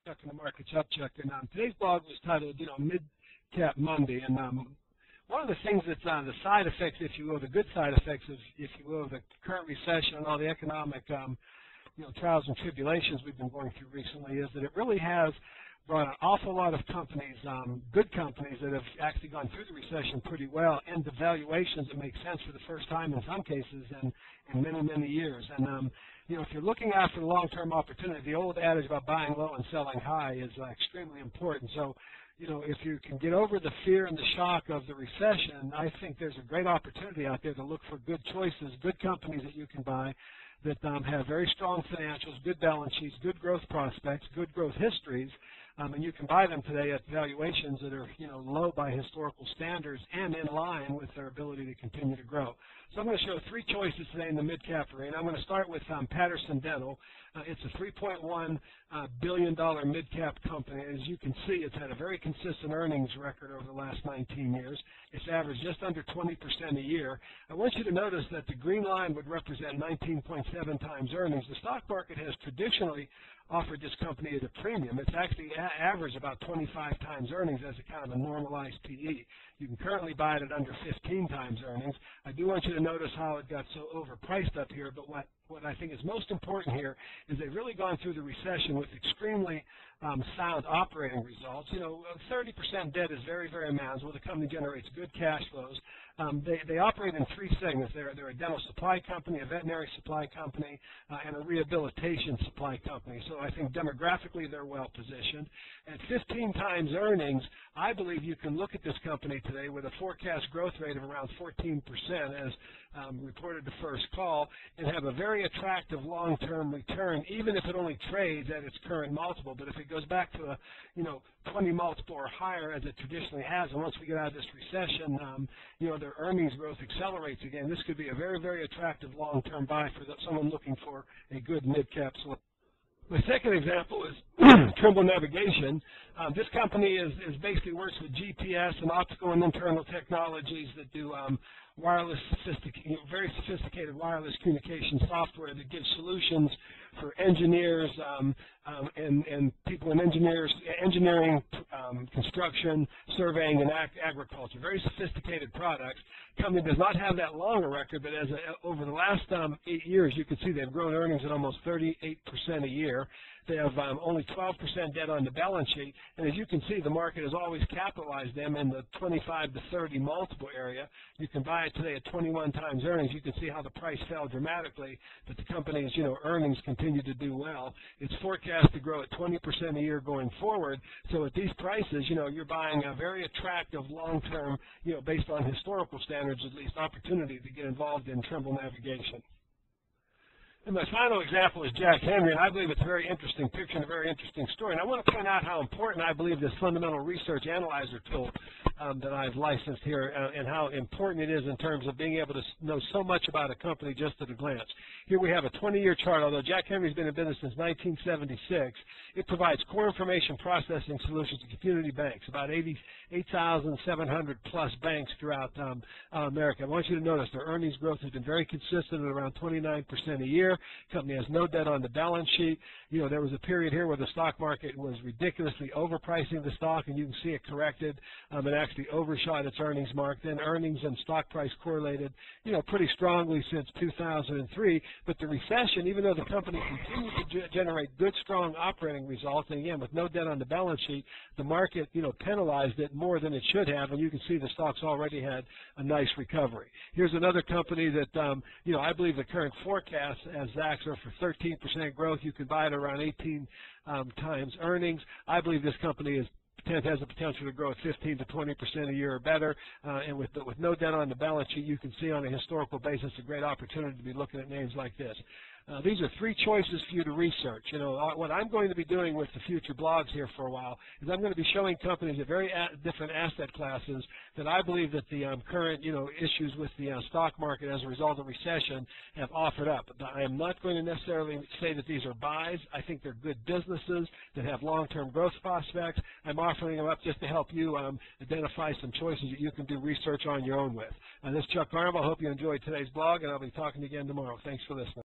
Chuck and the Markets Upchuck, and today's blog was titled, Mid-Cap Monday, and one of the things that's the side effects, if you will, the good side effects of, if you will, the current recession and all the economic, trials and tribulations we've been going through recently is that it really has brought an awful lot of companies, good companies that have actually gone through the recession pretty well, into valuations that make sense for the first time in some cases in many, many years. And if you're looking after the long-term opportunity, the old adage about buying low and selling high is extremely important. So, if you can get over the fear and the shock of the recession, I think there's a great opportunity out there to look for good choices, good companies that you can buy that have very strong financials, good balance sheets, good growth prospects, good growth histories, and you can buy them today at valuations that are, low by historical standards and in line with their ability to continue to grow. So I'm going to show three choices today in the mid-cap arena. I'm going to start with Patterson Dental. It's a $3.1 billion mid-cap company. As you can see, it's had a very consistent earnings record over the last 19 years. It's averaged just under 20% a year. I want you to notice that the green line would represent 19.7 times earnings. The stock market has traditionally offered this company at a premium. It's actually averaged about 25 times earnings as a kind of a normalized PE. You can currently buy it at under 15 times earnings. I do want you to notice how it got so overpriced up here, but what I think is most important here is they've really gone through the recession with extremely sound operating results. 30% debt is very, very manageable. The company generates good cash flows. They operate in three segments. They're a dental supply company, a veterinary supply company, and a rehabilitation supply company. So I think demographically they're well positioned. At 15 times earnings, I believe you can look at this company today with a forecast growth rate of around 14% as reported the first call, and have a very attractive long-term return, even if it only trades at its current multiple. But if it goes back to a 20 multiple or higher, as it traditionally has, and once we get out of this recession, their earnings growth accelerates again. This could be a very, very attractive long-term buy for someone looking for a good mid-cap selection. My second example is Trimble Navigation. This company basically works with GPS and optical and internal technologies that do very sophisticated wireless communication software that gives solutions for engineers and people in engineering, construction, surveying, and agriculture. Very sophisticated products. The company does not have that long a record, but over the last 8 years, you can see they've grown earnings at almost 38% a year. They have only 12% debt on the balance sheet, and as you can see, the market has always capitalized them in the 25 to 30 multiple area. You can buy it today at 21 times earnings. You can see how the price fell dramatically, but the company's earnings continue to do well. It's forecast to grow at 20% a year going forward. So at these prices, you're buying a very attractive long-term, based on historical standards at least, opportunity to get involved in Trimble Navigation. And my final example is Jack Henry, and I believe it's a very interesting picture and a very interesting story. And I want to point out how important I believe this fundamental research analyzer tool that I've licensed here and how important it is in terms of being able to know so much about a company just at a glance. Here we have a 20-year chart. Although Jack Henry's been in business since 1976, it provides core information processing solutions to community banks, about 8,700 plus banks throughout America. I want you to notice their earnings growth has been very consistent at around 29% a year. Company has no debt on the balance sheet. There was a period here where the stock market was ridiculously overpricing the stock, and you can see it corrected and actually overshot its earnings mark. Then earnings and stock price correlated, pretty strongly since 2003. But the recession, even though the company continued to generate good, strong operating results, and again, with no debt on the balance sheet, the market, penalized it more than it should have, and you can see the stock's already had a nice recovery. Here's another company that, I believe the current forecast as Zacks are for 13% growth. You can buy it around 18 times earnings. I believe this company has the potential to grow at 15 to 20% a year or better, and with no debt on the balance sheet, you can see on a historical basis a great opportunity to be looking at names like this. These are three choices for you to research. What I'm going to be doing with the future blogs here for a while is I'm going to be showing companies at very different asset classes that I believe that the current, issues with the stock market as a result of recession have offered up. I am not going to necessarily say that these are buys. I think they're good businesses that have long-term growth prospects. I'm offering them up just to help you identify some choices that you can do research on your own with. This is Chuck Arnold. I hope you enjoyed today's blog, and I'll be talking to you again tomorrow. Thanks for listening.